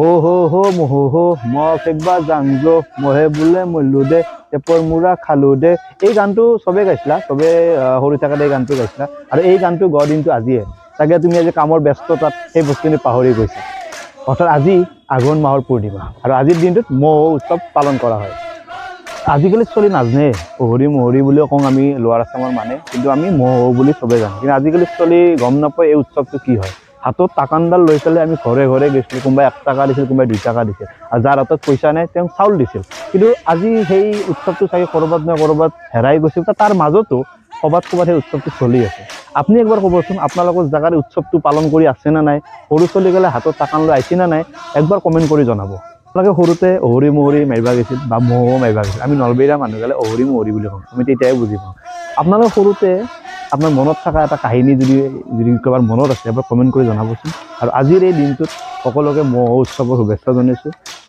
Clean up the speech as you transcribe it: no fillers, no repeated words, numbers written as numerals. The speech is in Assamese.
ও হো হো মহো হো ম ফেকবা জাংজো মহে বোলে মল্লু দে টেপৰ মুৰা খালো দে। এই গানটো চবে গাইছিলা, চবে সৰু থাকোঁতে এই গানটো গাইছিলা আৰু এই গানটো গোৱাৰ দিনটো আজিয়ে। চাগে তুমি আজি কামৰ ব্যস্ততাত সেই বস্তুখিনি পাহৰি গৈছা। অৰ্থাৎ আজি আঘোণ মাহৰ পূৰ্ণিমা আৰু আজিৰ দিনটোত মহো উৎসৱ পালন কৰা হয়। আজিকালি চলি নাজানে অহৰি মহৰি বুলিও কওঁ আমি লোৱাৰ আছামৰ মানে, কিন্তু আমি মহো বুলি চবে জানো। কিন্তু আজিকালি চলি গম নাপায় এই উৎসৱটো কি হয়। হাতত টাকানডাল লৈ পেলাই আমি ঘৰে ঘৰে গৈছিলোঁ, কোনোবাই 1 টকা দিছিল, কোনোবাই 2 টকা দিছিল, আৰু যাৰ হাতত পইচা নাই তেওঁক চাউল দিছিল। কিন্তু আজি সেই উৎসৱটো চাগে ক'ৰবাত নহয় ক'ৰবাত হেৰাই গৈছিল, তাৰ মাজতো ক'ৰবাত সেই উৎসৱটো চলি আছে। আপুনি একবাৰ ক'বচোন আপোনালোকৰ জেগাত উৎসৱটো পালন কৰি আছে নে নাই, সৰু চলি গ'লে হাতত টাকান লৈ আহিছে নে নাই, একবাৰ কমেণ্ট কৰি জনাব। আপোনালোকে সৰুতে অহৰি মহৰি মাৰিবা গৈছিল বা মহো মাৰিবা গৈছিল। আমি নলবেৰীয়া মানুহ গ'লে অহৰি মহৰি বুলি কওঁ, আমি তেতিয়াই বুজি পাওঁ। আপোনালোকে সৰুতে আপোনাৰ মনত থকা এটা কাহিনী যদি কাৰোবাৰ মনত আছে এবাৰ কমেণ্ট কৰি জনাবচোন। আৰু আজিৰ এই দিনটোত সকলোকে মহো উৎসৱৰ শুভেচ্ছা জনাইছোঁ।